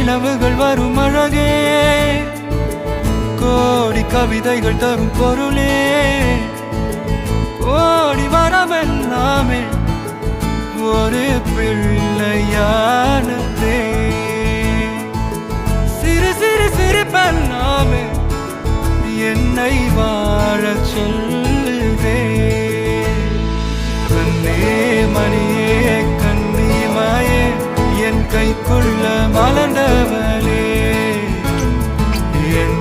நிலவுகள் வரும் அழகே கோடி கவிதைகள் தரும் பொருளே கோடி வரமெல்லாமே ஒரு பிள்ளையானதே சிறு சிறு சிரிப்பெல்லாமே என்னை வாழச் சொல்லுதே கண்ணே மணியே கண்ணிமாயே என் கைக்குள்ள மலர்ந்தவளே என்